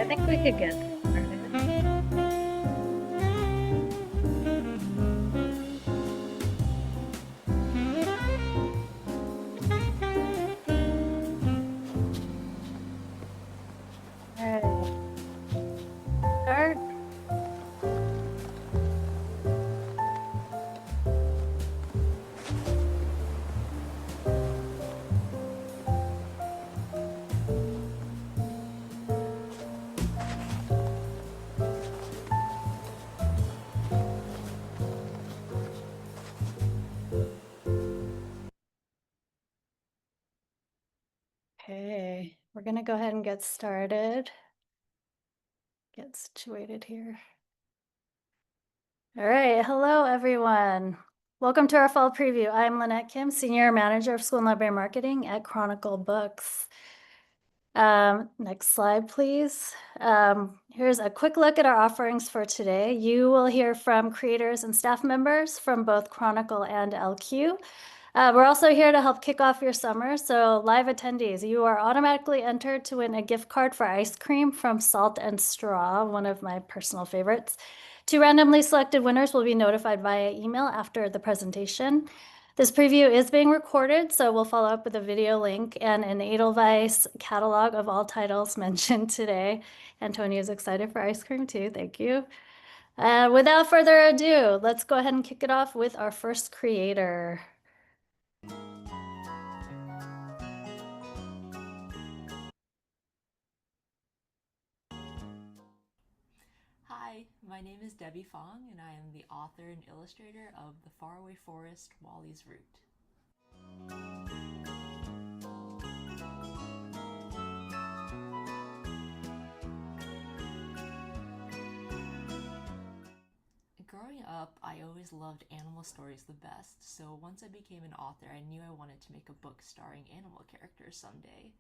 think we could get started. All right, start. Okay, we're gonna go ahead and get started. Get situated here. All right, hello everyone. Welcome to our fall preview. I'm Lynette Kim, Senior Manager of School and Library Marketing at Chronicle Books. Next slide, please. Here's a quick look at our offerings for today. You will hear from creators and staff members from both Chronicle and LQ. We're also here to help kick off your summer. So live attendees, you are automatically entered to win a gift card for ice cream from Salt and Straw, one of my personal favorites. 2 randomly selected winners will be notified via email after the presentation. This preview is being recorded, so we'll follow up with a video link and an Edelweiss catalog of all titles mentioned today. Antonio is excited for ice cream too, thank you. Without further ado, let's go ahead and kick it off with our first creator. Hi, my name is Debbie Fong, and I am the author and illustrator of The Faraway Forest, Wally's Route. Growing up, I always loved animal stories the best, so once I became an author, I knew I wanted to make a book starring animal characters someday.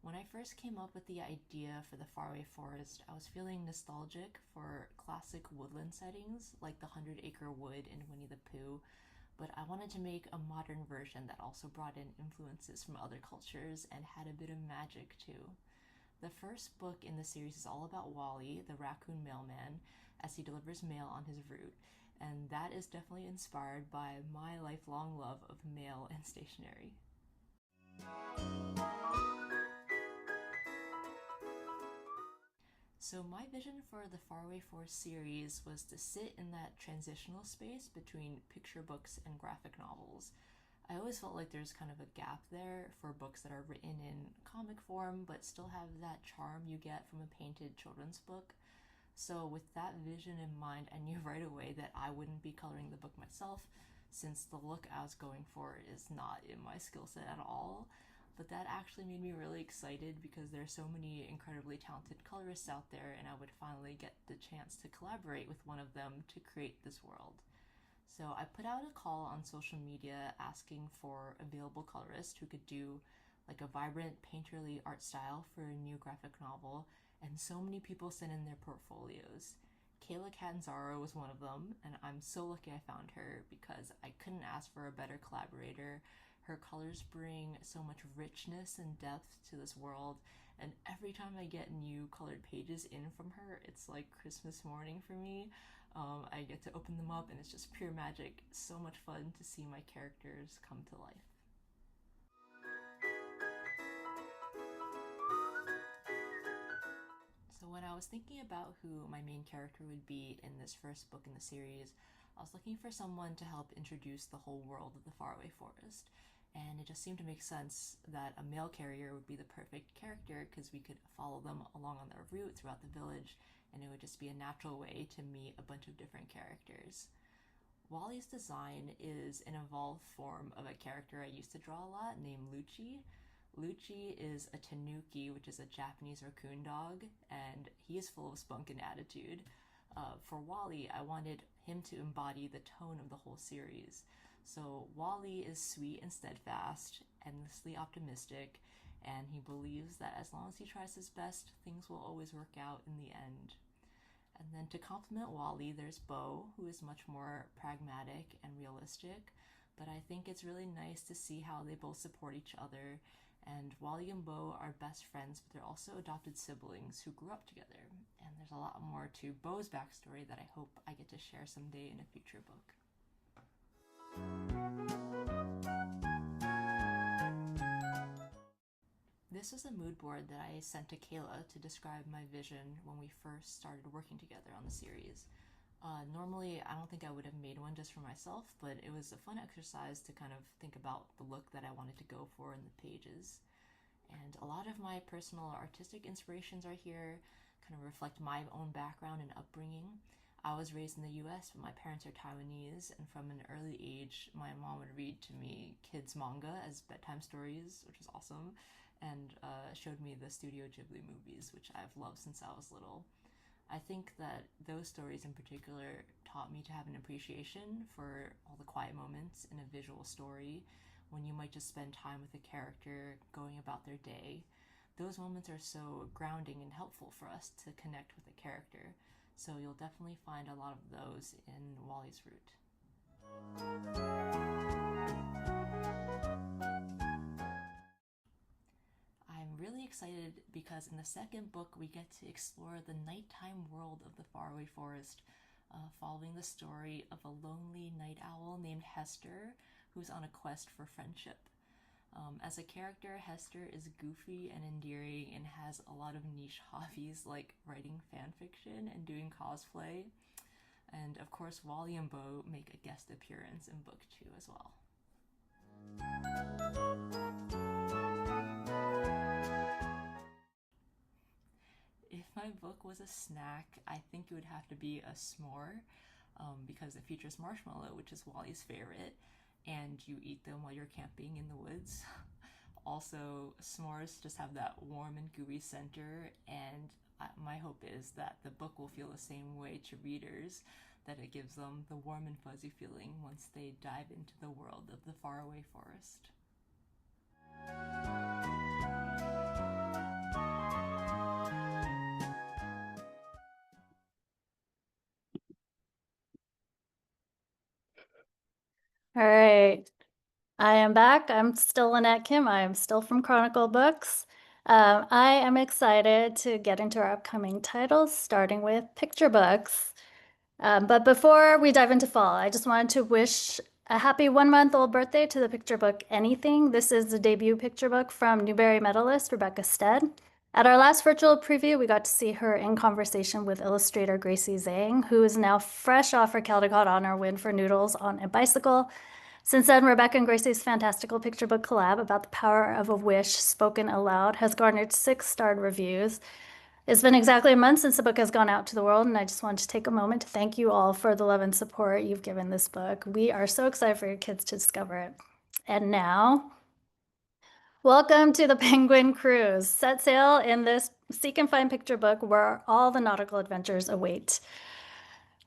When I first came up with the idea for the Faraway Forest, I was feeling nostalgic for classic woodland settings like the Hundred Acre Wood in Winnie the Pooh, but I wanted to make a modern version that also brought in influences from other cultures and had a bit of magic too. The first book in the series is all about Wally, the raccoon mailman, as he delivers mail on his route, and that is definitely inspired by my lifelong love of mail and stationery. So my vision for the Faraway Forest series was to sit in that transitional space between picture books and graphic novels. I always felt like there's kind of a gap there for books that are written in comic form but still have that charm you get from a painted children's book. So with that vision in mind, I knew right away that I wouldn't be coloring the book myself, since the look I was going for is not in my skill set at all. But that actually made me really excited because there are so many incredibly talented colorists out there, and I would finally get the chance to collaborate with one of them to create this world. So I put out a call on social media asking for available colorists who could do like a vibrant painterly art style for a new graphic novel, and so many people sent in their portfolios. Kayla Catanzaro was one of them, and I'm so lucky I found her because I couldn't ask for a better collaborator. Her colors bring so much richness and depth to this world, and every time I get new colored pages in from her, it's like Christmas morning for me. I get to open them up, and it's just pure magic. So much fun to see my characters come to life. So when I was thinking about who my main character would be in this first book in the series, I was looking for someone to help introduce the whole world of the Faraway Forest. And it just seemed to make sense that a mail carrier would be the perfect character because we could follow them along on their route throughout the village, and it would just be a natural way to meet a bunch of different characters. Wally's design is an evolved form of a character I used to draw a lot named Lucci. Lucci is a tanuki, which is a Japanese raccoon dog, and he is full of spunk and attitude. For Wally, I wanted him to embody the tone of the whole series. So Wally is sweet and steadfast, endlessly optimistic, and he believes that as long as he tries his best, things will always work out in the end. And then to complement Wally, there's Bo, who is much more pragmatic and realistic, but I think it's really nice to see how they both support each other And Wally and Bo are best friends, but they're also adopted siblings who grew up together. And there's a lot more to Bo's backstory that I hope I get to share someday in a future book. This was a mood board that I sent to Kayla to describe my vision when we first started working together on the series. Normally, I don't think I would have made one just for myself, but it was a fun exercise to kind of think about the look that I wanted to go for in the pages. And a lot of my personal artistic inspirations are here, kind of reflect my own background and upbringing. I was raised in the US, but my parents are Taiwanese, and from an early age, my mom would read to me kids' manga as bedtime stories, which was awesome, and showed me the Studio Ghibli movies, which I've loved since I was little. I think that those stories in particular taught me to have an appreciation for all the quiet moments in a visual story when you might just spend time with a character going about their day. Those moments are so grounding and helpful for us to connect with a character. So you'll definitely find a lot of those in Wally's Route. I'm really excited because in the second book we get to explore the nighttime world of the Faraway Forest, following the story of a lonely night owl named Hester who's on a quest for friendship. As a character, Hester is goofy and endearing and has a lot of niche hobbies like writing fan fiction and doing cosplay. And of course, Wally and Bo make a guest appearance in book 2 as well. If my book was a snack, I think it would have to be a s'more, because it features marshmallow, which is Wally's favorite, and you eat them while you're camping in the woods. Also, s'mores just have that warm and gooey center, and my hope is that the book will feel the same way to readers, that it gives them the warm and fuzzy feeling once they dive into the world of the Faraway Forest. All right. I am back. I'm still Lynette Kim. I am still from Chronicle Books. I am excited to get into our upcoming titles, starting with picture books. But before we dive into fall, I just wanted to wish a happy 1-month-old birthday to the picture book Anything. This is the debut picture book from Newbery medalist Rebecca Stead. At our last virtual preview, we got to see her in conversation with illustrator Gracie Zhang, who is now fresh off her Caldecott Honor win for Noodles on a bicycle. Since then, Rebecca and Gracie's fantastical picture book collab about the power of a wish spoken aloud has garnered 6-starred reviews. It's been exactly a month since the book has gone out to the world, and I just wanted to take a moment to thank you all for the love and support you've given this book. We are so excited for your kids to discover it. And now, welcome to the Penguin Cruise. Set sail in this seek and find picture book where all the nautical adventures await.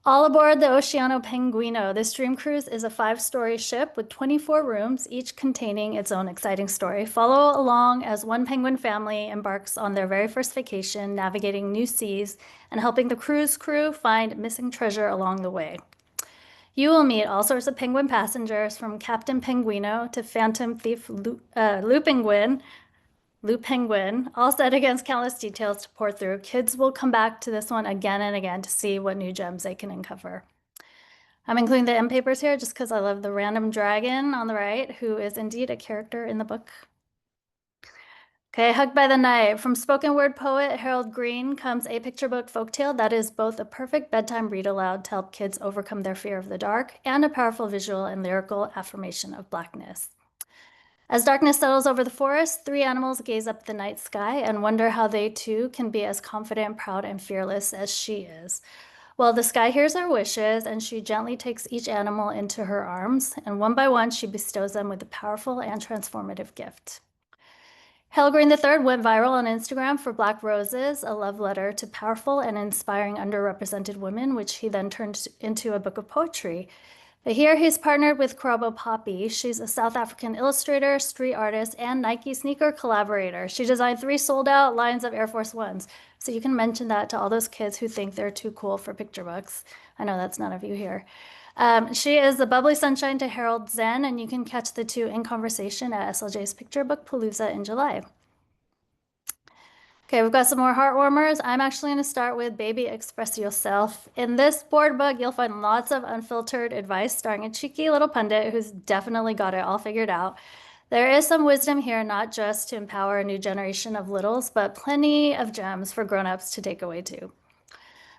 All aboard the Oceano Penguino. This dream cruise is a 5-story ship with 24 rooms, each containing its own exciting story. Follow along as one penguin family embarks on their very first vacation, navigating new seas and helping the cruise crew find missing treasure along the way. You will meet all sorts of penguin passengers, from Captain Penguino to Phantom Thief Lou Penguin, all set against countless details to pour through. Kids will come back to this one again and again to see what new gems they can uncover. I'm including the end papers here just because I love the random dragon on the right, who is indeed a character in the book. Okay, Hugged by the Night. From spoken word poet Harold Green comes a picture book folktale that is both a perfect bedtime read aloud to help kids overcome their fear of the dark and a powerful visual and lyrical affirmation of blackness. As darkness settles over the forest, 3 animals gaze up at the night sky and wonder how they too can be as confident, proud, and fearless as she is. Well, the sky hears our wishes, and she gently takes each animal into her arms, and one by one, she bestows them with a powerful and transformative gift. Helgreen III went viral on Instagram for Black Roses, a love letter to powerful and inspiring underrepresented women, which he then turned into a book of poetry. But here he's partnered with Krobo Poppy. She's a South African illustrator, street artist, and Nike sneaker collaborator. She designed 3 sold-out lines of Air Force Ones. So you can mention that to all those kids who think they're too cool for picture books. I know that's none of you here. She is the bubbly sunshine to Harold Zen, and you can catch the two in conversation at SLJ's Picture Book Palooza in July. Okay, we've got some more heartwarmers. I'm actually going to start with Baby Express Yourself. In this board book, you'll find lots of unfiltered advice starring a cheeky little pundit who's definitely got it all figured out. There is some wisdom here, not just to empower a new generation of littles, but plenty of gems for grown-ups to take away too.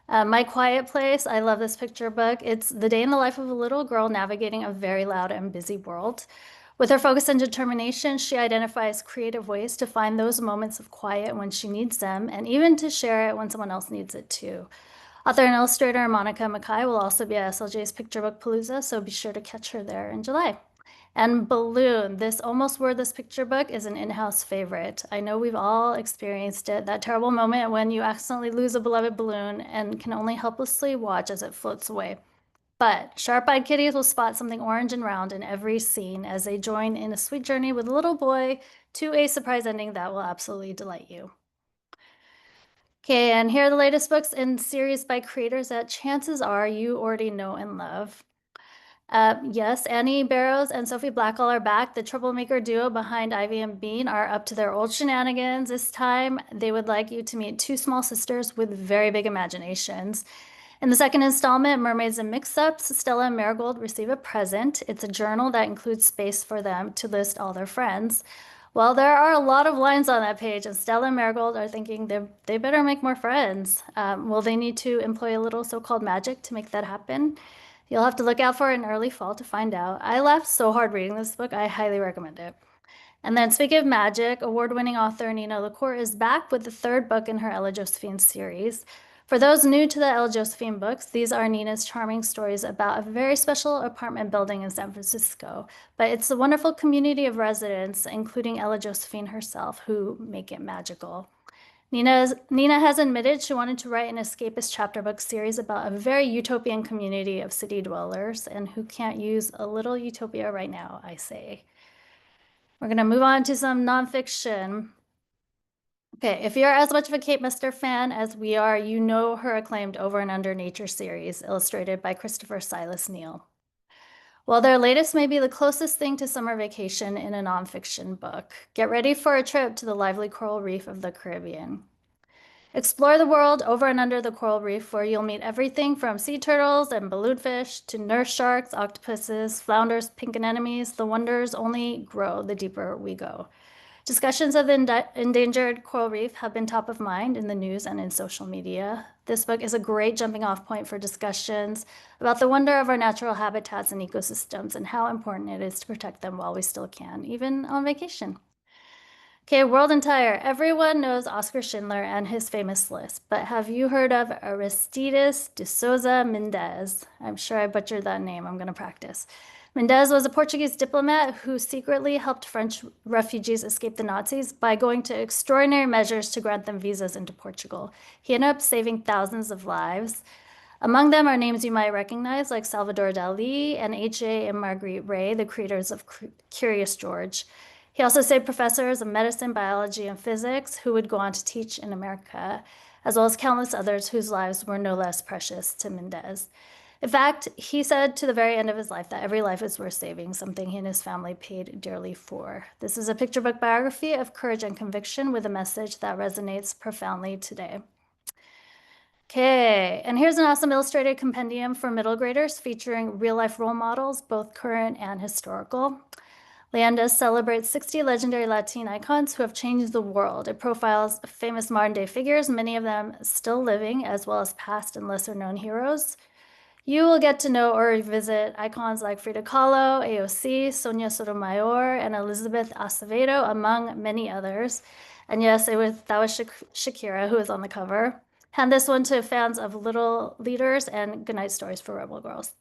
My Quiet Place, I love this picture book. It's the day in the life of a little girl navigating a very loud and busy world. With her focus and determination, she identifies creative ways to find those moments of quiet when she needs them, and even to share it when someone else needs it too. Author and illustrator Monica Mackay will also be at SLJ's Picture Book Palooza, so be sure to catch her there in July. And Balloon, this almost wordless picture book is an in-house favorite. I know we've all experienced it, that terrible moment when you accidentally lose a beloved balloon and can only helplessly watch as it floats away. But sharp-eyed kitties will spot something orange and round in every scene as they join in a sweet journey with a little boy to a surprise ending that will absolutely delight you. Okay, and here are the latest books in series by creators that chances are you already know and love. Yes, Annie Barrows and Sophie Blackall are back. The troublemaker duo behind Ivy and Bean are up to their old shenanigans. This time, they would like you to meet two small sisters with very big imaginations. In the second installment, Mermaids and Mix-Ups, Stella and Marigold receive a present. It's a journal that includes space for them to list all their friends. Well, there are a lot of lines on that page, and Stella and Marigold are thinking they better make more friends. Will they need to employ a little so-called magic to make that happen? You'll have to look out for it in early fall to find out. I laughed so hard reading this book. I highly recommend it. And then, speaking of magic, award-winning author Nina LaCour is back with the third book in her Ella Josephine series. For those new to the Ella Josephine books, these are Nina's charming stories about a very special apartment building in San Francisco. But it's a wonderful community of residents, including Ella Josephine herself, who make it magical. Nina has admitted she wanted to write an escapist chapter book series about a very utopian community of city dwellers, and who can't use a little utopia right now, I say. We're going to move on to some nonfiction. Okay, if you're as much of a Kate Mester fan as we are, you know her acclaimed Over and Under Nature series, illustrated by Christopher Silas Neal. Well, their latest may be the closest thing to summer vacation in a nonfiction book. Get ready for a trip to the lively coral reef of the Caribbean. Explore the world over and under the coral reef, where you'll meet everything from sea turtles and balloonfish to nurse sharks, octopuses, flounders, pink anemones. The wonders only grow the deeper we go. Discussions of the endangered coral reef have been top of mind in the news and in social media. This book is a great jumping off point for discussions about the wonder of our natural habitats and ecosystems and how important it is to protect them while we still can, even on vacation. Okay, World Entire. Everyone knows Oscar Schindler and his famous list, but have you heard of Aristides de Souza Mendes? I'm sure I butchered that name. I'm going to practice. Mendes was a Portuguese diplomat who secretly helped French refugees escape the Nazis by going to extraordinary measures to grant them visas into Portugal. He ended up saving thousands of lives. Among them are names you might recognize, like Salvador Dali and H.A. and Marguerite Ray, the creators of Curious George. He also saved professors of medicine, biology, and physics who would go on to teach in America, as well as countless others whose lives were no less precious to Mendes. In fact, he said to the very end of his life that every life is worth saving, something he and his family paid dearly for. This is a picture book biography of courage and conviction with a message that resonates profoundly today. Okay, and here's an awesome illustrated compendium for middle graders featuring real-life role models, both current and historical. Leandas celebrates 60 legendary Latin icons who have changed the world. It profiles famous modern-day figures, many of them still living, as well as past and lesser-known heroes. You will get to know or revisit icons like Frida Kahlo, AOC, Sonia Sotomayor, and Elizabeth Acevedo, among many others. And yes, that was Shakira who was on the cover. Hand this one to fans of Little Leaders and Goodnight Stories for Rebel Girls.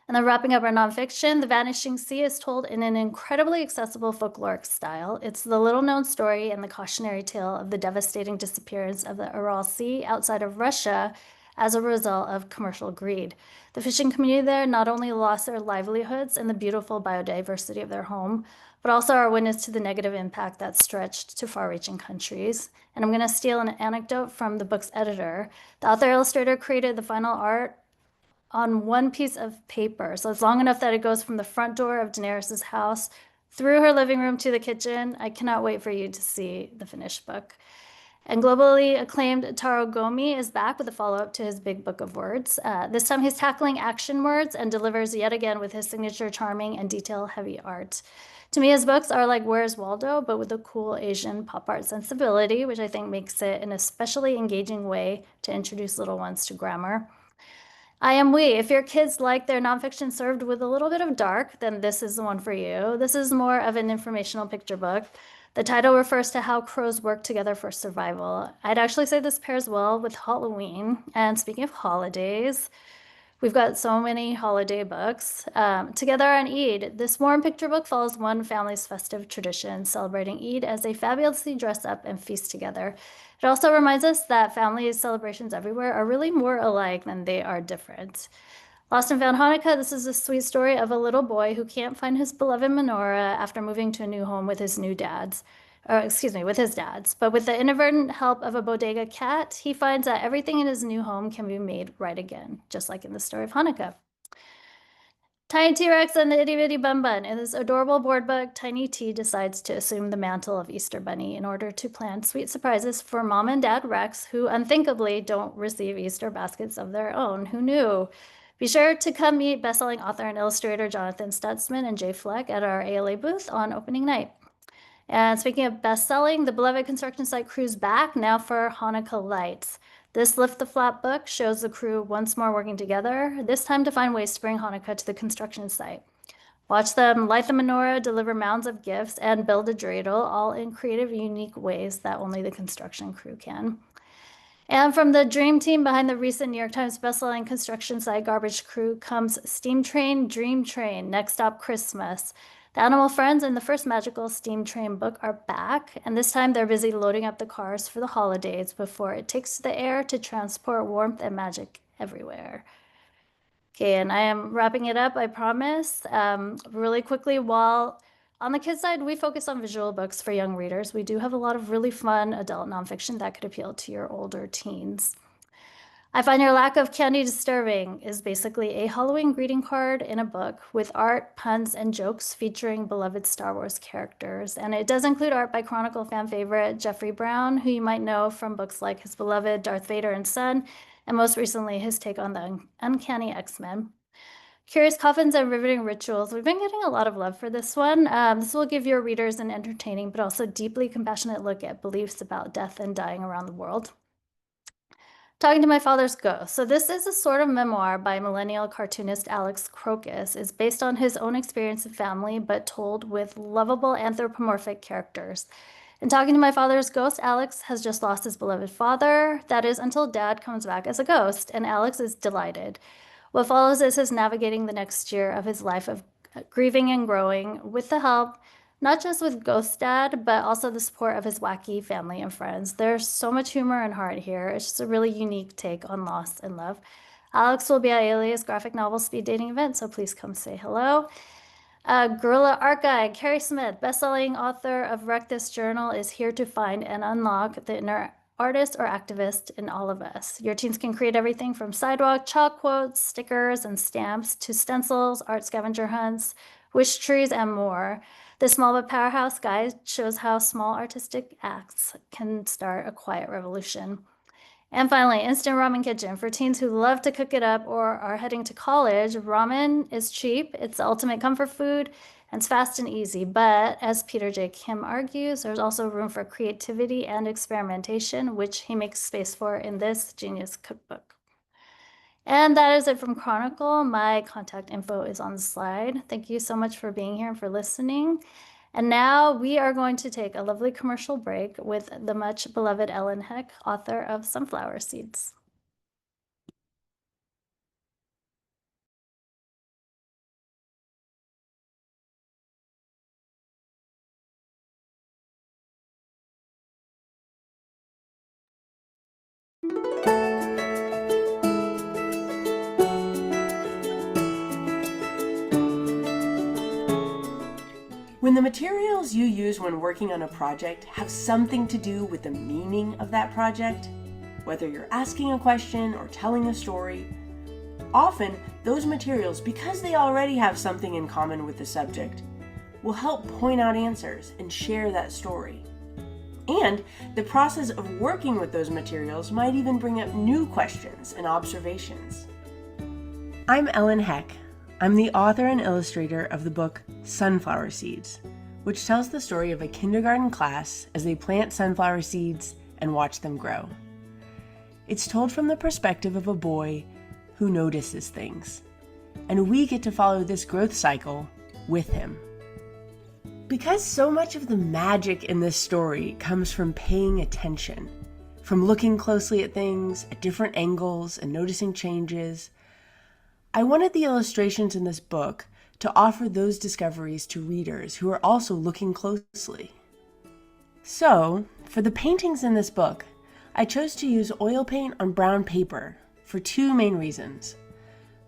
And then wrapping up our nonfiction, The Vanishing Sea is told in an incredibly accessible folkloric style. It's the little-known story and the cautionary tale of the devastating disappearance of the Aral Sea outside of Russia as a result of commercial greed. The fishing community there not only lost their livelihoods and the beautiful biodiversity of their home, but also are witness to the negative impact that stretched to far-reaching countries. And I'm going to steal an anecdote from the book's editor. The author-illustrator created the final art on one piece of paper. So it's long enough that it goes from the front door of Daenerys' house through her living room to the kitchen. I cannot wait for you to see the finished book. And globally acclaimed Taro Gomi is back with a follow-up to his big book of words. This time he's tackling action words and delivers yet again with his signature charming and detail-heavy art. To me, his books are like Where's Waldo, but with a cool Asian pop art sensibility, which I think makes it an especially engaging way to introduce little ones to grammar. I am we. If your kids like their nonfiction served with a little bit of dark, then this is the one for you. This is more of an informational picture book. The title refers to how crows work together for survival. I'd actually say this pairs well with Halloween. And speaking of holidays, we've got so many holiday books. Together on Eid, this warm picture book follows one family's festive tradition, celebrating Eid as they fabulously dress up and feast together. It also reminds us that family celebrations everywhere are really more alike than they are different. Lost and Found Hanukkah, this is a sweet story of a little boy who can't find his beloved menorah after moving to a new home with his dads. But with the inadvertent help of a bodega cat, he finds that everything in his new home can be made right again, just like in the story of Hanukkah. Tiny T-Rex and the Itty Bitty Bun Bun. In this adorable board book, Tiny T decides to assume the mantle of Easter Bunny in order to plan sweet surprises for Mom and Dad Rex, who unthinkably don't receive Easter baskets of their own. Who knew? Be sure to come meet bestselling author and illustrator Jonathan Stutzman and Jay Fleck at our ALA booth on opening night. And speaking of best-selling, the beloved construction site crew's back, now for Hanukkah Lights. This Lift the Flap book shows the crew once more working together, this time to find ways to bring Hanukkah to the construction site. Watch them light the menorah, deliver mounds of gifts, and build a dreidel, all in creative, unique ways that only the construction crew can. And from the dream team behind the recent New York Times bestselling construction site Garbage Crew comes Steam Train, Dream Train, Next Stop Christmas. The Animal Friends and the first magical Steam Train book are back, and this time they're busy loading up the cars for the holidays before it takes to the air to transport warmth and magic everywhere. Okay, and I am wrapping it up, I promise. Really quickly, while on the kids' side, we focus on visual books for young readers. We do have a lot of really fun adult nonfiction that could appeal to your older teens. I find your lack of candy disturbing is basically a Halloween greeting card in a book with art, puns, and jokes featuring beloved Star Wars characters. And it does include art by Chronicle fan favorite Jeffrey Brown, who you might know from books like his beloved Darth Vader and Son, and most recently his take on the Uncanny X-Men. Curious Coffins and Riveting Rituals. We've been getting a lot of love for this one. This will give your readers an entertaining but also deeply compassionate look at beliefs about death and dying around the world. Talking to My Father's Ghost. So this is a sort of memoir by millennial cartoonist Alex Crocus. It's based on his own experience of family, but told with lovable anthropomorphic characters. In Talking to My Father's Ghost, Alex has just lost his beloved father. That is until Dad comes back as a ghost, and Alex is delighted. What follows is his navigating the next year of his life of grieving and growing with the help not just with Ghost Dad, but also the support of his wacky family and friends. There's so much humor and heart here. It's just a really unique take on loss and love. Alex will be at Alias graphic novel speed dating event, so please come say hello. Guerrilla Art Guide, Carrie Smith, bestselling author of Wreck This Journal, is here to find and unlock the inner artist or activist in all of us. Your teens can create everything from sidewalk chalk quotes, stickers, and stamps to stencils, art scavenger hunts, wish trees, and more. The Small But Powerhouse Guide shows how small artistic acts can start a quiet revolution. And finally, Instant Ramen Kitchen. For teens who love to cook it up or are heading to college, ramen is cheap, it's the ultimate comfort food, and it's fast and easy. But as Peter J. Kim argues, there's also room for creativity and experimentation, which he makes space for in this genius cookbook. And that is it from Chronicle. My contact info is on the slide. Thank you so much for being here and for listening. And now we are going to take a lovely commercial break with the much beloved Ellen Heck, author of Sunflower Seeds. When the materials you use when working on a project have something to do with the meaning of that project, whether you're asking a question or telling a story, Often, those materials, because they already have something in common with the subject, will help point out answers and share that story. And the process of working with those materials might even bring up new questions and observations. I'm Ellen Heck. I'm the author and illustrator of the book Sunflower Seeds, which tells the story of a kindergarten class as they plant sunflower seeds and watch them grow. It's told from the perspective of a boy who notices things, and we get to follow this growth cycle with him. Because so much of the magic in this story comes from paying attention, from looking closely at things at different angles and noticing changes, I wanted the illustrations in this book to offer those discoveries to readers who are also looking closely. So, for the paintings in this book, I chose to use oil paint on brown paper for two main reasons.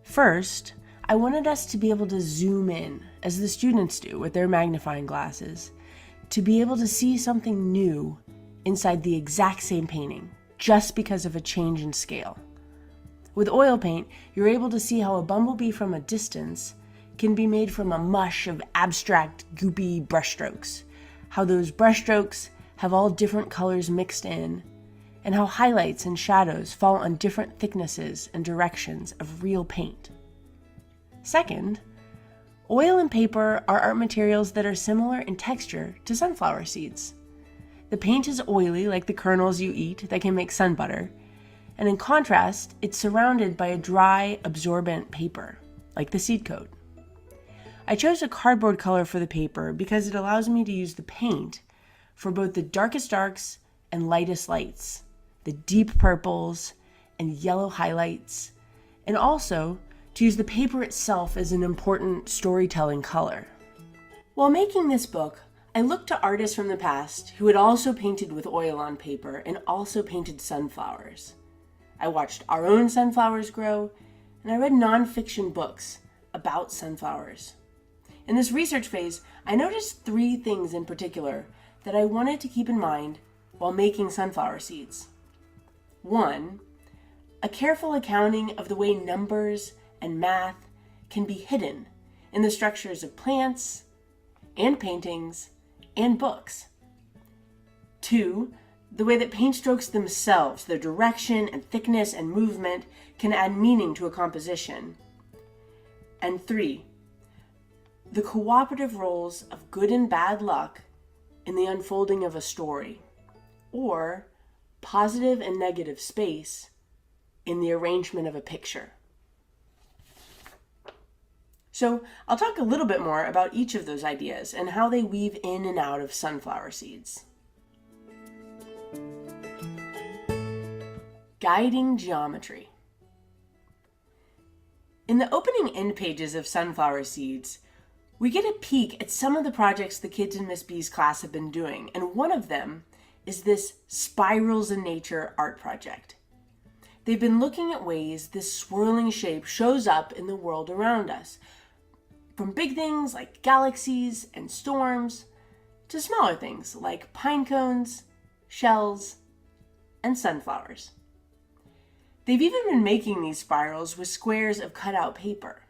First, I wanted us to be able to zoom in, as the students do with their magnifying glasses, to be able to see something new inside the exact same painting, just because of a change in scale. With oil paint, you're able to see how a bumblebee from a distance can be made from a mush of abstract, goopy brushstrokes, how those brushstrokes have all different colors mixed in, and how highlights and shadows fall on different thicknesses and directions of real paint. Second, oil and paper are art materials that are similar in texture to sunflower seeds. The paint is oily like the kernels you eat that can make sun butter, and in contrast, it's surrounded by a dry, absorbent paper, like the seed coat. I chose a cardboard color for the paper because it allows me to use the paint for both the darkest darks and lightest lights, the deep purples and yellow highlights, and also to use the paper itself as an important storytelling color. While making this book, I looked to artists from the past who had also painted with oil on paper and also painted sunflowers. I watched our own sunflowers grow, and I read nonfiction books about sunflowers. In this research phase, I noticed three things in particular that I wanted to keep in mind while making sunflower seeds. 1, a careful accounting of the way numbers and math can be hidden in the structures of plants and paintings and books. 2, the way that paint strokes themselves, their direction and thickness and movement, can add meaning to a composition. And 3, the cooperative roles of good and bad luck in the unfolding of a story, or positive and negative space in the arrangement of a picture. So I'll talk a little bit more about each of those ideas and how they weave in and out of sunflower seeds. Guiding geometry. In the opening end pages of Sunflower Seeds, we get a peek at some of the projects the kids in Miss B's class have been doing, and one of them is this Spirals in Nature art project. They've been looking at ways this swirling shape shows up in the world around us, from big things like galaxies and storms, to smaller things like pine cones, shells, and sunflowers. They've even been making these spirals with squares of cutout paper.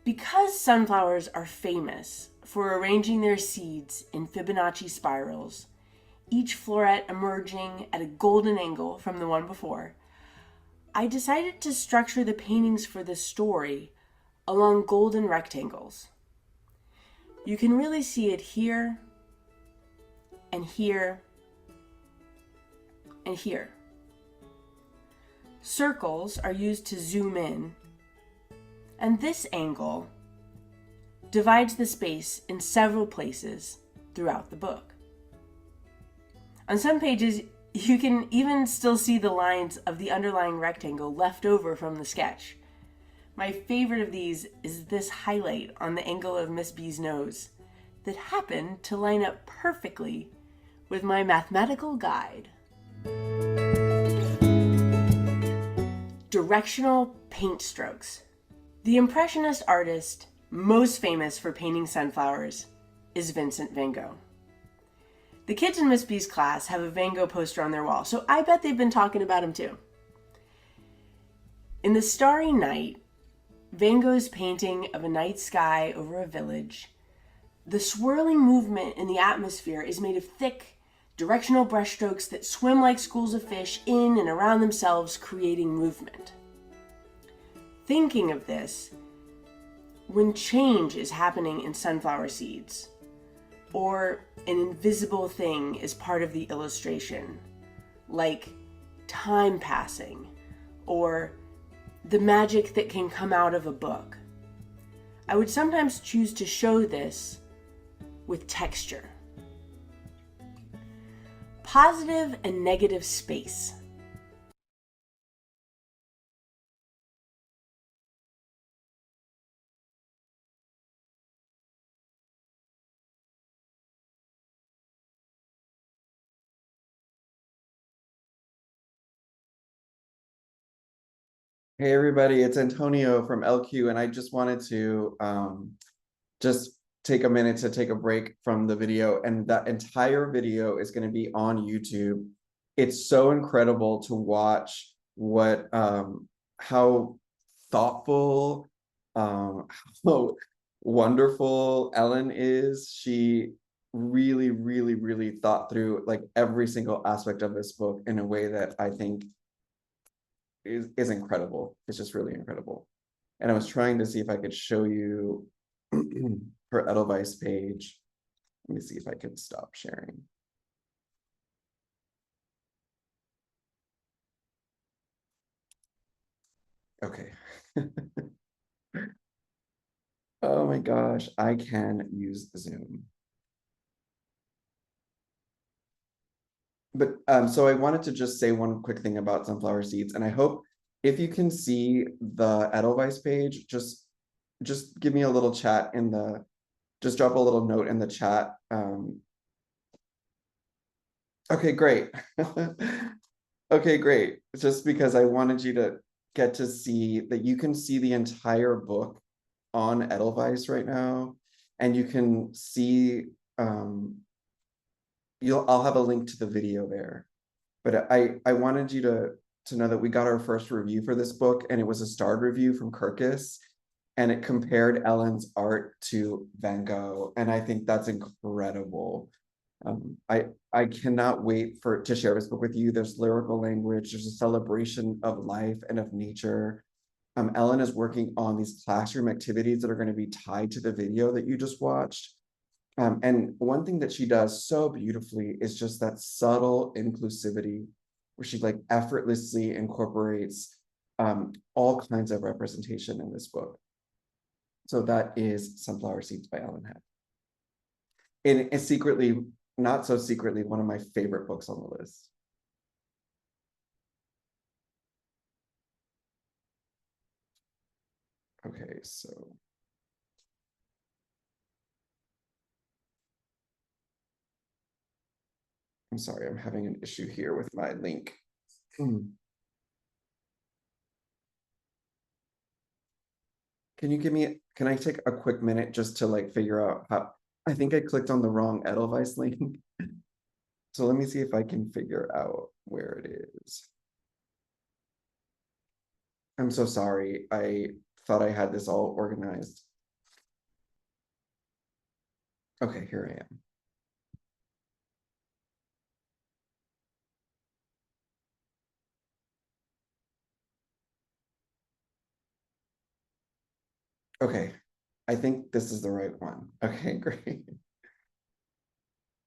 Because sunflowers are famous for arranging their seeds in Fibonacci spirals, each floret emerging at a golden angle from the one before, I decided to structure the paintings for the story along golden rectangles. You can really see it here, and here, and here. Circles are used to zoom in, and this angle divides the space in several places throughout the book. On some pages, you can even still see the lines of the underlying rectangle left over from the sketch. My favorite of these is this highlight on the angle of Miss B's nose that happened to line up perfectly with my mathematical guide. Directional paint strokes. The Impressionist artist most famous for painting sunflowers is Vincent van Gogh. The kids in Miss B's class have a Van Gogh poster on their wall, so I bet they've been talking about him too. In the starry night, Van Gogh's painting of a night sky over a village, the swirling movement in the atmosphere is made of thick, directional brushstrokes that swim like schools of fish in and around themselves, creating movement. Thinking of this, when change is happening in sunflower seeds, or an invisible thing is part of the illustration, like time passing, or the magic that can come out of a book, I would sometimes choose to show this with texture. Positive and negative space. Hey everybody, it's Antonio from LQ, and I just wanted to just take a minute to take a break from the video, and that entire video is going to be on YouTube. It's so incredible to watch what how thoughtful, how wonderful Ellen is. She really, really, really thought through like every single aspect of this book in a way that I think is incredible. It's just really incredible. And I was trying to see if I could show you her Edelweiss page. Let me see if I can stop sharing. Okay. Oh my gosh, I can use Zoom. But so I wanted to just say one quick thing about sunflower seeds, and I hope if you can see the Edelweiss page, just give me a little chat in the, just drop a little note in the chat. Okay, great. Okay, great. Just because I wanted you to get to see that you can see the entire book on Edelweiss right now, and you can see I'll have a link to the video there. But I wanted you to know that we got our first review for this book, and it was a starred review from Kirkus, and it compared Ellen's art to Van Gogh, and I think that's incredible. I cannot wait to share this book with you. There's lyrical language, there's a celebration of life and of nature. Ellen is working on these classroom activities that are going to be tied to the video that you just watched. And one thing that she does so beautifully is just that subtle inclusivity, where she like effortlessly incorporates all kinds of representation in this book. So that is Sunflower Seeds by Ellen Heck. And it's secretly, not so secretly, one of my favorite books on the list. Okay, so I'm sorry, I'm having an issue here with my link. Can I take a quick minute just to like figure out how, I think I clicked on the wrong Edelweiss link. So let me see if I can figure out where it is. I'm so sorry. I thought I had this all organized. Okay, here I am. Okay, I think this is the right one. Okay, great.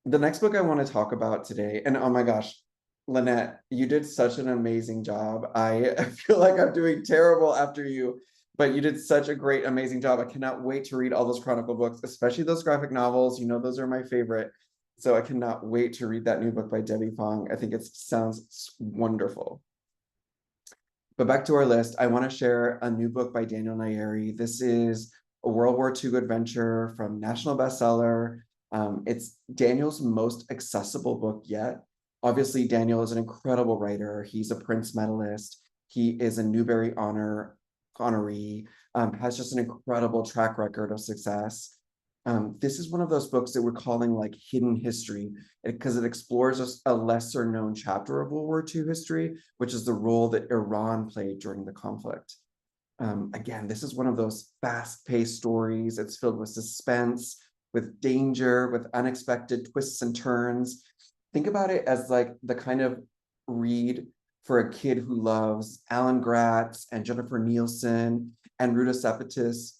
The next book I want to talk about today, and oh my gosh, Lynette, you did such an amazing job. I feel like I'm doing terrible after you, but you did such a great, amazing job. I cannot wait to read all those Chronicle books, especially those graphic novels. You know, those are my favorite. So I cannot wait to read that new book by Debbie Fong. I think it sounds wonderful. But back to our list, I want to share a new book by Daniel Nayeri. This is a World War II adventure from national bestseller. It's Daniel's most accessible book yet. Obviously, Daniel is an incredible writer. He's a Prince medalist. He is a Newbery honoree, has just an incredible track record of success. This is one of those books that we're calling like hidden history because it explores a lesser known chapter of World War II history, which is the role that Iran played during the conflict. Again, this is one of those fast-paced stories. It's filled with suspense, with danger, with unexpected twists and turns. Think about it as like the kind of read for a kid who loves Alan Gratz and Jennifer Nielsen and Ruta Sepetys.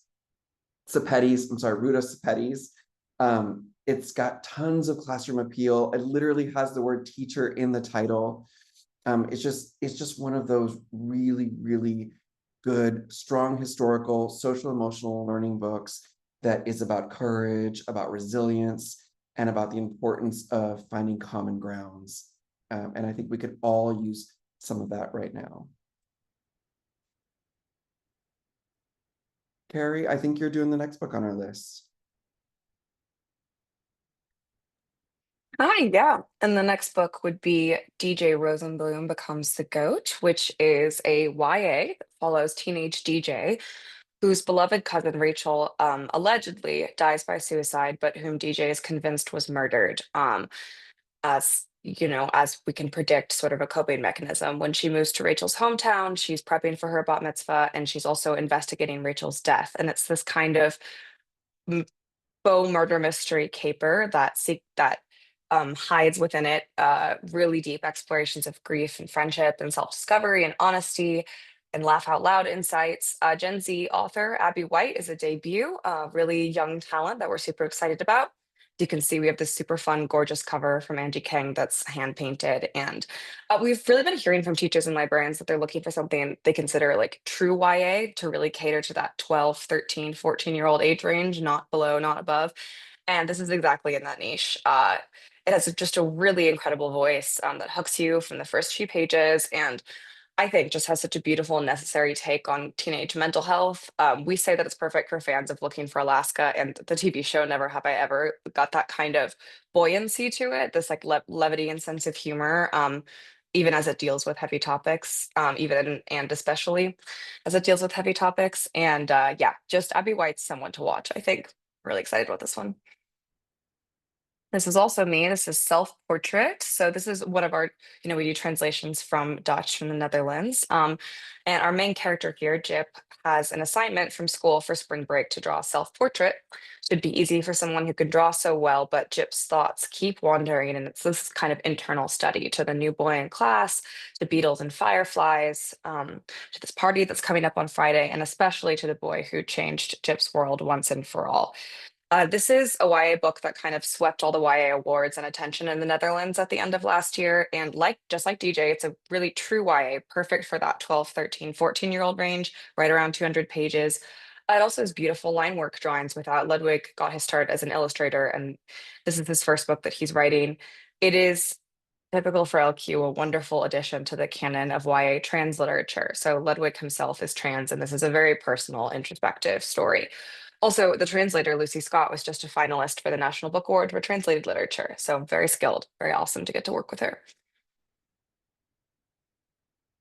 It's got tons of classroom appeal. It literally has the word teacher in the title. It's just one of those really, really good, strong historical, social emotional learning books that is about courage, about resilience, and about the importance of finding common grounds. And I think we could all use some of that right now. Carrie, I think you're doing the next book on our list. Hi, yeah. And the next book would be DJ Rosenblum Becomes the Goat, which is a YA that follows teenage DJ whose beloved cousin Rachel allegedly dies by suicide, but whom DJ is convinced was murdered. As you know, as we can predict, sort of a coping mechanism. When she moves to Rachel's hometown, she's prepping for her bat mitzvah, and she's also investigating Rachel's death. And it's this kind of faux murder mystery caper that hides within it really deep explorations of grief and friendship and self-discovery and honesty and laugh out loud insights. Gen Z author Abby White is a debut, really young talent that we're super excited about. You can see we have this super fun, gorgeous cover from Angie Kang that's hand painted. And we've really been hearing from teachers and librarians that they're looking for something they consider like true YA to really cater to that 12, 13, 14-year-old age range, not below, not above. And this is exactly in that niche. It has just a really incredible voice that hooks you from the first few pages, and I think just has such a beautiful and necessary take on teenage mental health. We say that it's perfect for fans of Looking for Alaska, and the TV show Never Have I Ever got that kind of buoyancy to it, this like levity and sense of humor, even as it deals with heavy topics, even and especially as it deals with heavy topics. And yeah, just Abby White's someone to watch. I think really excited about this one. This is also me. This is self-portrait. So this is one of our, we do translations from Dutch from the Netherlands. And our main character here, Jip, has an assignment from school for spring break to draw a self-portrait. Should be easy for someone who can draw so well, but Jip's thoughts keep wandering, and it's this kind of internal study to the new boy in class, to beetles and fireflies, to this party that's coming up on Friday, and especially to the boy who changed Jip's world once and for all. This is a YA book that kind of swept all the YA awards and attention in the Netherlands at the end of last year. And just like DJ, it's a really true YA, perfect for that 12, 13, 14-year-old range, right around 200 pages. It also has beautiful line work drawings without Ludwig got his start as an illustrator, and this is his first book that he's writing. It is typical for LQ, a wonderful addition to the canon of YA trans literature. So Ludwig himself is trans, and this is a very personal, introspective story. Also, the translator, Lucy Scott, was just a finalist for the National Book Award for Translated Literature. So very skilled, very awesome to get to work with her.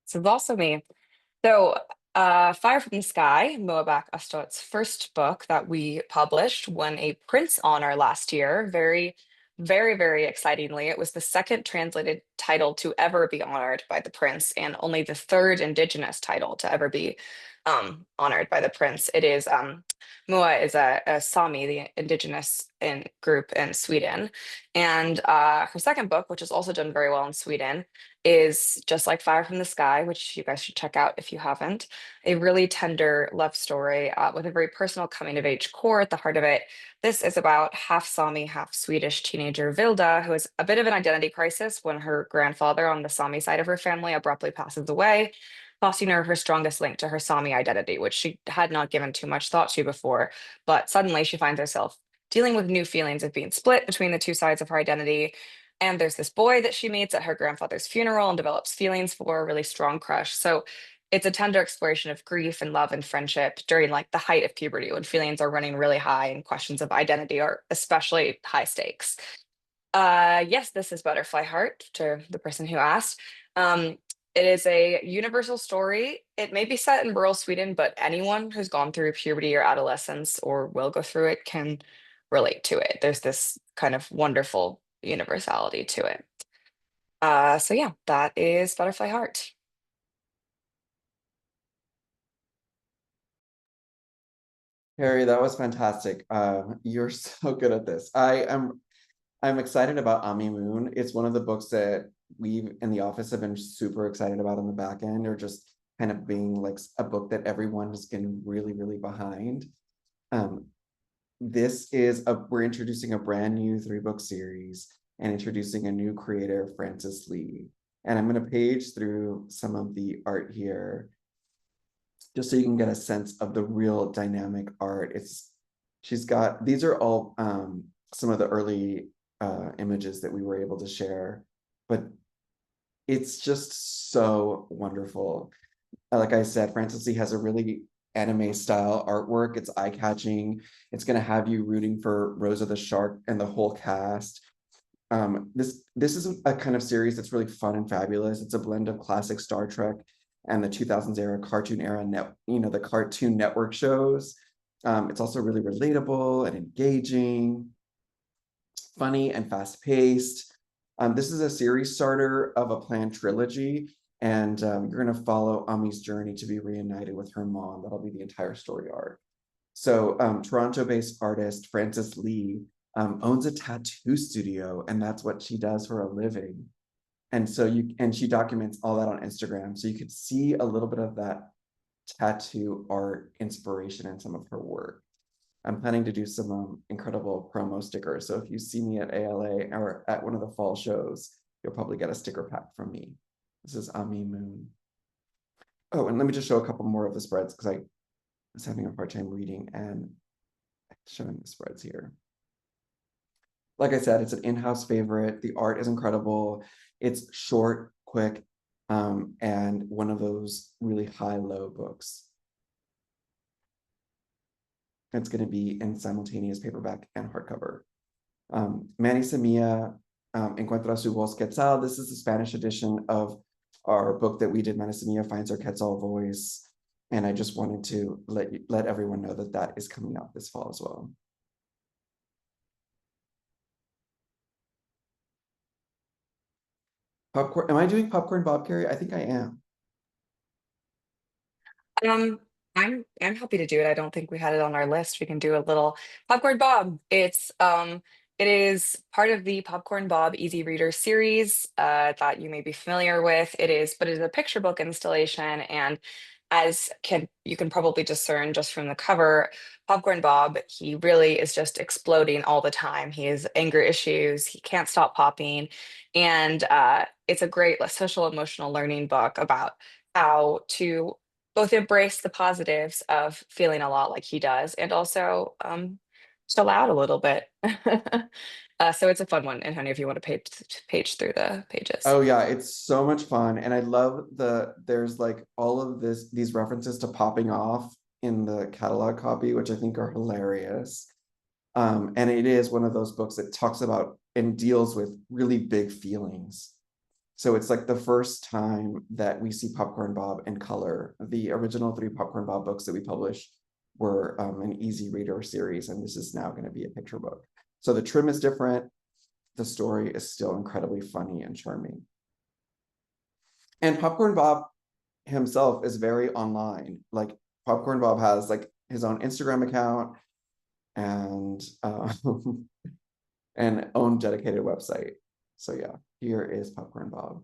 So it's also me. So Fire from the Sky, Moabak Astot's first book that we published, won a Prince honor last year. Very, very, very excitingly. It was the second translated title to ever be honored by the Prince, and only the third Indigenous title to ever be honored by the Prince. It is Mua is a Sami, the indigenous group in Sweden. And her second book, which has also done very well in Sweden, is Just Like Fire from the Sky, which you guys should check out if you haven't. A really tender love story with a very personal coming of age core at the heart of it. This is about half Sami, half Swedish teenager Vilda, who has a bit of an identity crisis when her grandfather on the Sami side of her family abruptly passes away, costing her strongest link to her Sami identity, which she had not given too much thought to before. But suddenly she finds herself dealing with new feelings of being split between the two sides of her identity. And there's this boy that she meets at her grandfather's funeral and develops feelings for, a really strong crush. So it's a tender exploration of grief and love and friendship during like the height of puberty, when feelings are running really high and questions of identity are especially high stakes. Yes, this is Butterfly Heart, to the person who asked. It is a universal story. It may be set in rural Sweden, but anyone who's gone through puberty or adolescence or will go through it can relate to it. There's this kind of wonderful universality to it. So yeah, that is Butterfly Heart. Harry, that was fantastic. You're so good at this. I'm excited about Ami Moon. It's one of the books that we in the office have been super excited about on the back end, or just kind of being like a book that everyone has been really, really behind. Um, we're introducing a brand new 3-book series and introducing a new creator, Francis Lee. And I'm going to page through some of the art here just so you can get a sense of the real dynamic art. These are all some of the early images that we were able to share, but it's just so wonderful. Like I said, Francis Lee has a really anime style artwork. It's eye-catching. It's going to have you rooting for Rosa the Shark and the whole cast. This is a kind of series that's really fun and fabulous. It's a blend of classic Star Trek and the 2000s era cartoon era the Cartoon Network shows. It's also really relatable and engaging, funny and fast-paced. This is a series starter of a planned trilogy, and you're going to follow Ami's journey to be reunited with her mom. That'll be the entire story arc. So Toronto-based artist Francis Lee owns a tattoo studio, and that's what she does for a living. And she documents all that on Instagram. So you could see a little bit of that tattoo art inspiration in some of her work. I'm planning to do some incredible promo stickers. So if you see me at ALA or at one of the fall shows, you'll probably get a sticker pack from me. This is Ami Moon. Oh, and let me just show a couple more of the spreads because I was having a hard time reading and showing the spreads here. Like I said, it's an in-house favorite. The art is incredible. It's short, quick, and one of those really high-low books. It's going to be in simultaneous paperback and hardcover. Manny Semilla Encuentra su voz quetzal. This is the Spanish edition of our book that we did. Manny Semilla finds her quetzal voice. And I just wanted to let everyone know that that is coming out this fall as well. Popcorn. Am I doing Popcorn Bob, Carrie? I think I am. Um, I'm happy to do it. I don't think we had it on our list. We can do a little Popcorn Bob. It is part of the Popcorn Bob Easy Reader series that you may be familiar with. But it is a picture book installation, and you can probably discern just from the cover, Popcorn Bob, he really is just exploding all the time. He has anger issues. He can't stop popping, and it's a great social emotional learning book about how to both embrace the positives of feeling a lot like he does and also chill out a little bit. So it's a fun one. And honey, if you want to page through the pages. Oh yeah, it's so much fun. And I love there's like all of these references to popping off in the catalog copy, which I think are hilarious. And it is one of those books that talks about and deals with really big feelings. So it's like the first time that we see Popcorn Bob in color. The original 3 Popcorn Bob books that we published were an easy reader series, and this is now going to be a picture book. So the trim is different. The story is still incredibly funny and charming. And Popcorn Bob himself is very online. Like Popcorn Bob has like his own Instagram account and an own dedicated website. So yeah, here is Popcorn Bob.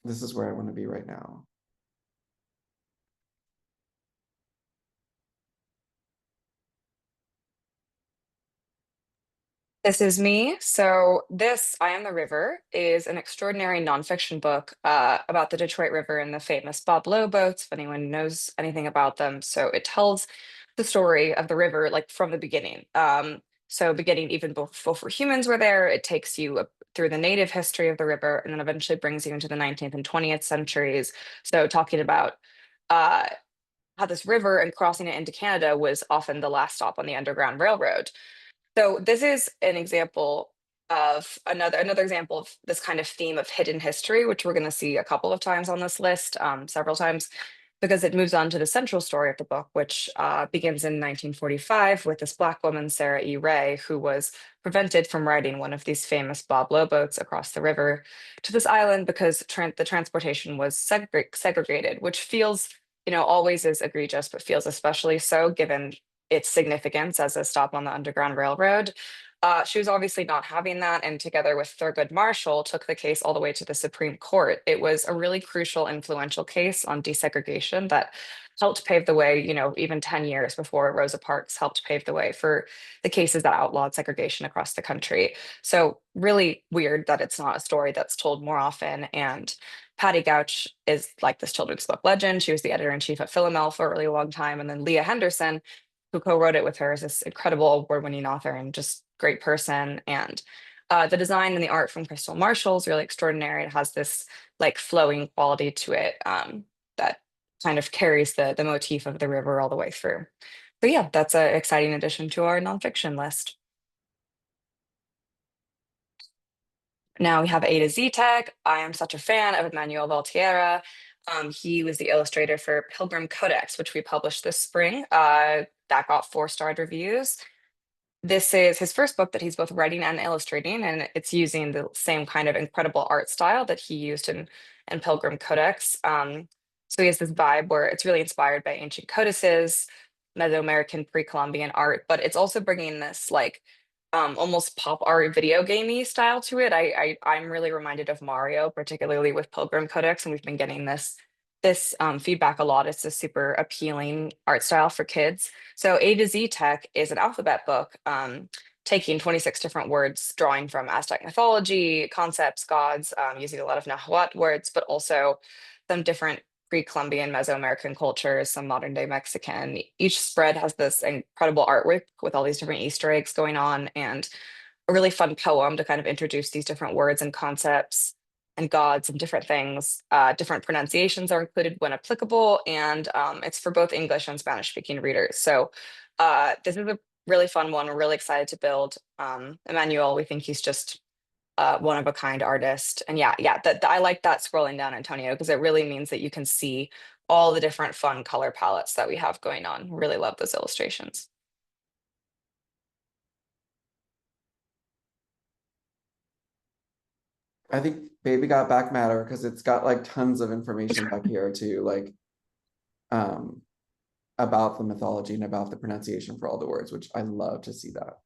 This is where I want to be right now. This is me. So this, I Am the River, is an extraordinary nonfiction book about the Detroit River and the famous Bob Lowe boats, if anyone knows anything about them. So it tells the story of the river like from the beginning. So beginning even before humans were there, it takes you through the native history of the river and then eventually brings you into the 19th and 20th centuries. So talking about how this river and crossing it into Canada was often the last stop on the Underground Railroad. So this is an example of another example of this kind of theme of hidden history, which we're going to see a couple of times on this list, several times. because it moves on to the central story of the book, which begins in 1945 with this Black woman, Sarah E. Ray, who was prevented from riding one of these famous Bob Lowe boats across the river to this island because the transportation was segregated, which feels, always is egregious, but feels especially so given its significance as a stop on the Underground Railroad. She was obviously not having that, and together with Thurgood Marshall, took the case all the way to the Supreme Court. It was a really crucial, influential case on desegregation that helped pave the way, even 10 years before Rosa Parks helped pave the way for the cases that outlawed segregation across the country. So, really weird that it's not a story that's told more often. And Patty Gouch is like this children's book legend. She was the editor in chief at Philomel for a really long time. And then Leah Henderson, who co-wrote it with her, is this incredible award-winning author and just great person. And the design and the art from Crystal Marshall is really extraordinary. It has this like flowing quality to it that kind of carries the motif of the river all the way through. So yeah, that's an exciting addition to our nonfiction list. Now we have A to Z Tech. I am such a fan of Emmanuel Valtierra. He was the illustrator for Pilgrim Codex, which we published this spring. That got 4-starred reviews. This is his first book that he's both writing and illustrating, and it's using the same kind of incredible art style that he used in Pilgrim Codex. So he has this vibe where it's really inspired by ancient codices, Mesoamerican pre-Columbian art, but it's also bringing this like almost pop art video gamey style to it. I'm really reminded of Mario, particularly with Pilgrim Codex, and we've been getting this feedback a lot. It's a super appealing art style for kids. So A to Z Tech is an alphabet book, taking 26 different words, drawing from Aztec mythology, concepts, gods, using a lot of Nahuatl words, but also some different pre-Columbian Mesoamerican cultures, some modern day Mexican. Each spread has this incredible artwork with all these different Easter eggs going on, and a really fun poem to kind of introduce these different words and concepts and gods and different things. Different pronunciations are included when applicable, and it's for both English and Spanish speaking readers. So this is a really fun one. We're really excited to build. Emmanuel, we think he's just one of a kind artist. And yeah, I like that scrolling down, Antonio, because it really means that you can see all the different fun color palettes that we have going on. Really love those illustrations. I think Baby Got Back matter because it's got like tons of information back here too, like about the mythology and about the pronunciation for all the words, which I love to see that.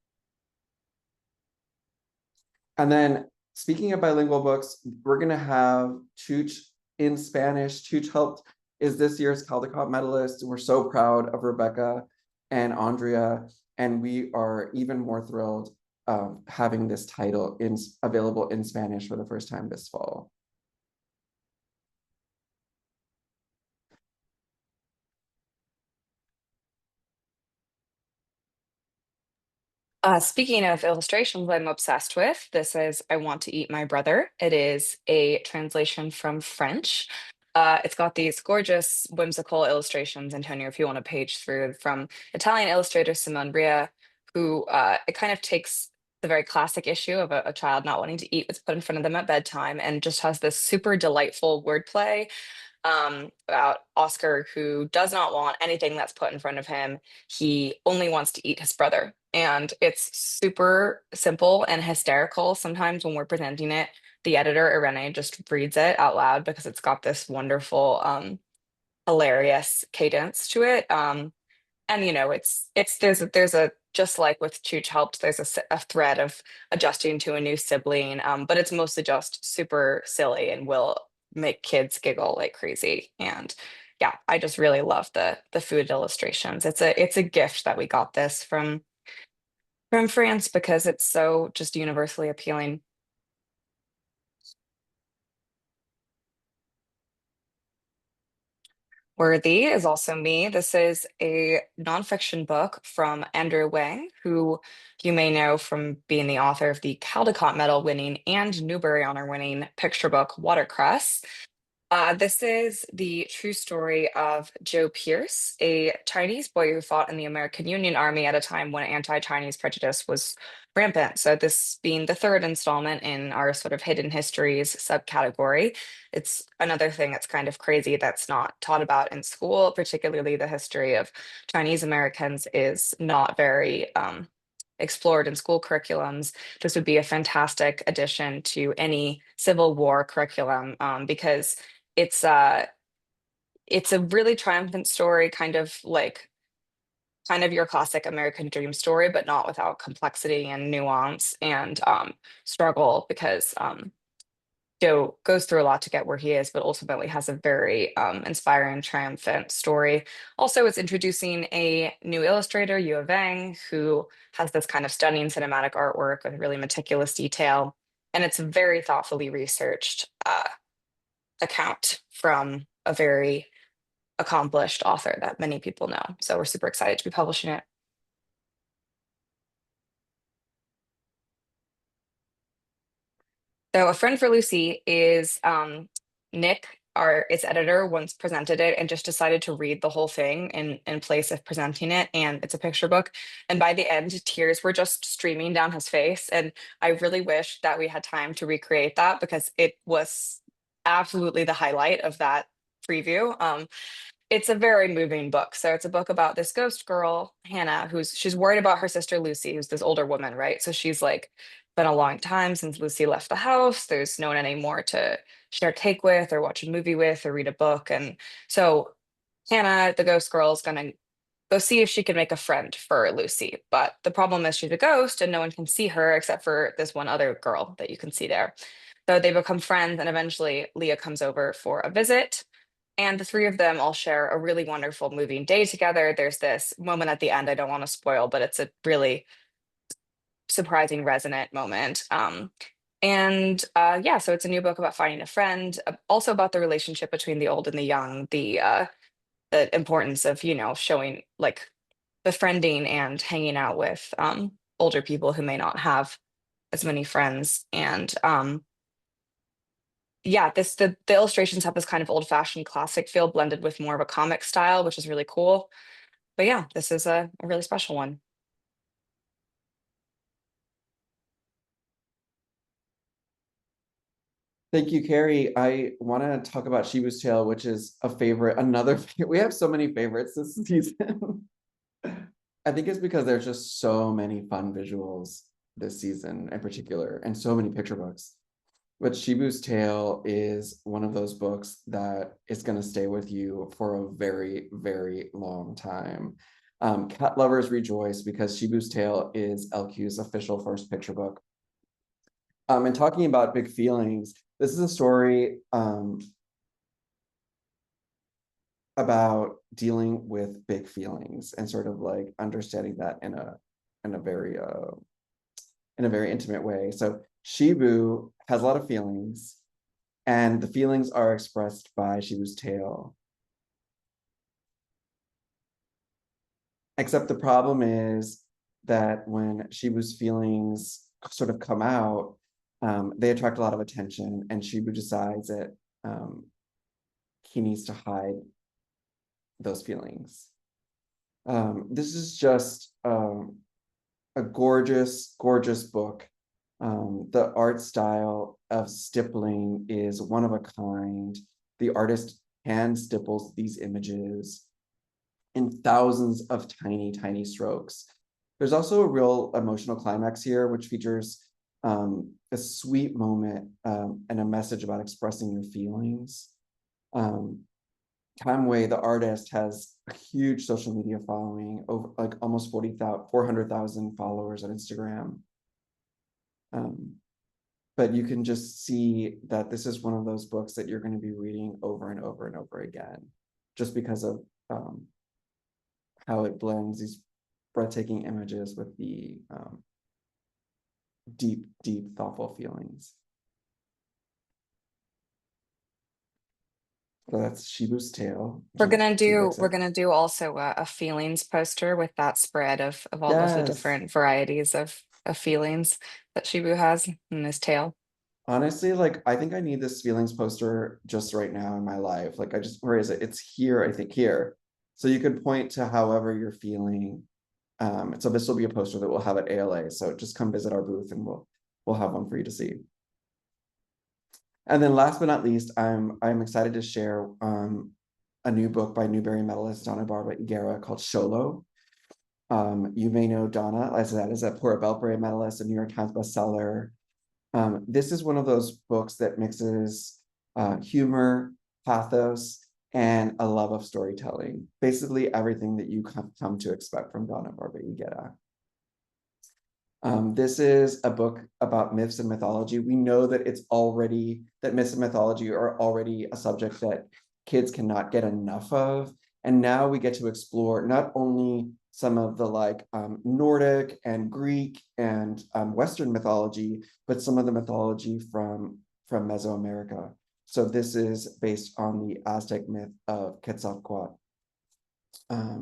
And then speaking of bilingual books, we're gonna have Chooch in Spanish. Chooch is this year's Caldecott medalist. We're so proud of Rebecca and Andrea, and we are even more thrilled having this title available in Spanish for the first time this fall. Speaking of illustrations I'm obsessed with, this is I Want to Eat My Brother. It is a translation from French. It's got these gorgeous, whimsical illustrations, Antonio, if you want to page through, from Italian illustrator Simone Bria, who it kind of takes the very classic issue of a child not wanting to eat what's put in front of them at bedtime and just has this super delightful wordplay about Oscar, who does not want anything that's put in front of him. He only wants to eat his brother. And it's super simple and hysterical. Sometimes when we're presenting it, the editor, Irene, just reads it out loud because it's got this wonderful, hilarious cadence to it. And there's a just like with Chooch helped, there's a thread of adjusting to a new sibling, but it's mostly just super silly and will make kids giggle like crazy. And yeah, I just really love the food illustrations. It's a gift that we got this from France because it's so just universally appealing. Worthy is also me. This is a nonfiction book from Andrew Wang, who you may know from being the author of the Caldecott Medal winning and Newbery Honor winning picture book Watercress. This is the true story of Joe Pierce, a Chinese boy who fought in the American Union Army at a time when anti-Chinese prejudice was rampant. So this being the third installment in our sort of hidden histories subcategory, it's another thing that's kind of crazy that's not taught about in school, particularly the history of Chinese Americans is not very explored in school curriculums. This would be a fantastic addition to any Civil War curriculum because it's uh it's a really triumphant story, kind of your classic American dream story, but not without complexity and nuance and struggle because Joe goes through a lot to get where he is, but ultimately has a very inspiring, triumphant story. Also, it's introducing a new illustrator, Yua Vang, who has this kind of stunning cinematic artwork with really meticulous detail. And it's a very thoughtfully researched account from a very accomplished author that many people know. So we're super excited to be publishing it. So a friend for Lucy is Nick, its editor, once presented it and just decided to read the whole thing in place of presenting it. And it's a picture book. And by the end, tears were just streaming down his face. And I really wish that we had time to recreate that because it was absolutely the highlight of that preview. It's a very moving book. So it's a book about this ghost girl, Hannah, she's worried about her sister Lucy, who's this older woman, right? So she's like, been a long time since Lucy left the house. There's no one anymore to share cake with or watch a movie with or read a book. And so Hannah, the ghost girl, is gonna go see if she can make a friend for Lucy. But the problem is she's a ghost and no one can see her except for this one other girl that you can see there. So they become friends, and eventually Leah comes over for a visit. And the three of them all share a really wonderful moving day together. There's this moment at the end I don't want to spoil, but it's a really surprising, resonant moment. Yeah, so it's a new book about finding a friend, also about the relationship between the old and the young, the importance of, showing like befriending and hanging out with older people who may not have as many friends. And yeah, the illustrations have this kind of old-fashioned classic feel blended with more of a comic style, which is really cool. But yeah, this is a really special one. Thank you, Carrie. I want to talk about Shibu's Tale, which is a favorite, we have so many favorites this season. I think it's because there's just so many fun visuals this season in particular, and so many picture books. But Shibu's Tale is one of those books that is going to stay with you for a very, very long time. Cat lovers rejoice because Shibu's Tale is LQ's official first picture book. And talking about big feelings, this is a story about dealing with big feelings and sort of like understanding that in a very intimate way. So Shibu has a lot of feelings, and the feelings are expressed by Shibu's Tale. Except the problem is that when Shibu's feelings sort of come out, they attract a lot of attention, and Shibu decides that he needs to hide those feelings. This is just a gorgeous, gorgeous book. The art style of stippling is one of a kind. The artist hand stipples these images in thousands of tiny, tiny strokes. There's also a real emotional climax here, which features a sweet moment and a message about expressing your feelings. Time Wei, the artist, has a huge social media following, over like almost 400,000 followers on Instagram. But you can just see that this is one of those books that you're going to be reading over and over and over again, just because of how it blends these breathtaking images with the deep, deep, thoughtful feelings. So that's Shibu's Tale. We're gonna do also a feelings poster with that spread of all of the Yes. different varieties of feelings that Shibu has in his tale. Honestly, like I think I need this feelings poster just right now in my life. Like where is it? It's here, I think here. So you could point to however you're feeling. So this will be a poster that we'll have at ALA. So just come visit our booth and we'll have one for you to see. And then last but not least, I'm excited to share a new book by Newbery medalist Donna Barbara Higuera called Sholo. You may know Donna as that is a Pura Belpré medalist, a New York Times bestseller. This is one of those books that mixes humor, pathos, and a love of storytelling. Basically, everything that you come to expect from Donna Barbara Higuera. This is a book about myths and mythology. We know that that myths and mythology are already a subject that kids cannot get enough of. And now we get to explore not only some of the Nordic and Greek and Western mythology, but some of the mythology from Mesoamerica. So this is based on the Aztec myth of Quetzalcoatl.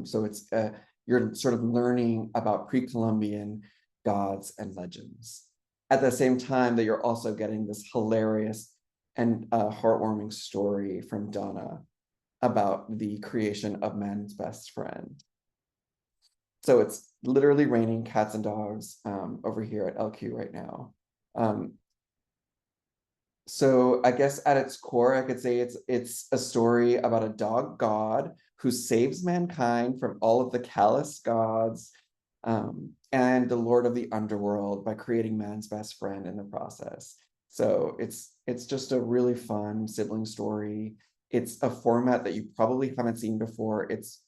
So you're sort of learning about pre-Columbian gods and legends. At the same time that you're also getting this hilarious and heartwarming story from Donna about the creation of man's best friend. So it's literally raining cats and dogs over here at LQ right now. So I guess at its core, I could say it's a story about a dog god who saves mankind from all of the callous gods and the lord of the underworld by creating man's best friend in the process. So it's just a really fun sibling story. It's a format that you probably haven't seen before. It's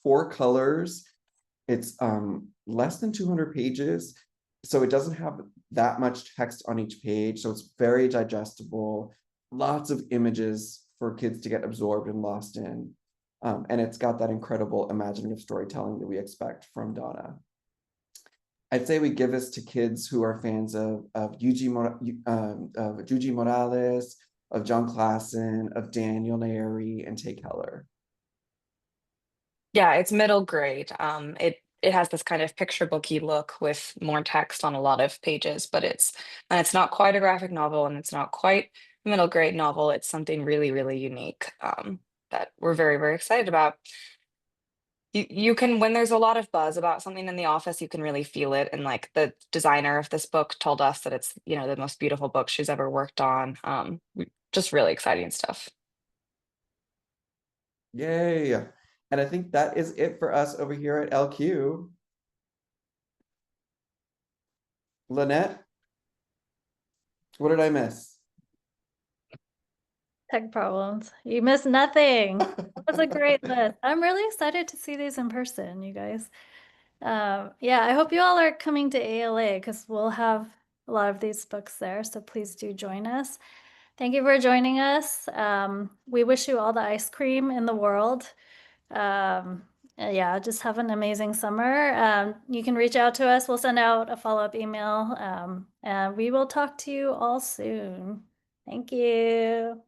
4 colors. It's less than 200 pages. So it doesn't have that much text on each page. So it's very digestible, lots of images for kids to get absorbed and lost in. And it's got that incredible imaginative storytelling that we expect from Donna. I'd say we give this to kids who are fans of Yuji Morales, of John Klassen, of Daniel Nayeri, and Tay Keller. Yeah, it's middle grade. It has this kind of picture booky look with more text on a lot of pages, but it's not quite a graphic novel and it's not quite a middle grade novel. It's something really, really unique that we're very, very excited about. You can, when there's a lot of buzz about something in the office, you can really feel it. And like the designer of this book told us that it's, the most beautiful book she's ever worked on. Just really exciting stuff. Yay. And I think that is it for us over here at LQ. Lynette, what did I miss? Tech problems. You missed nothing. That was a great list. I'm really excited to see these in person, you guys. Yeah, I hope you all are coming to ALA because we'll have a lot of these books there. So please do join us. Thank you for joining us. We wish you all the ice cream in the world. Yeah, just have an amazing summer. You can reach out to us. We'll send out a follow-up email. And we will talk to you all soon. Thank you.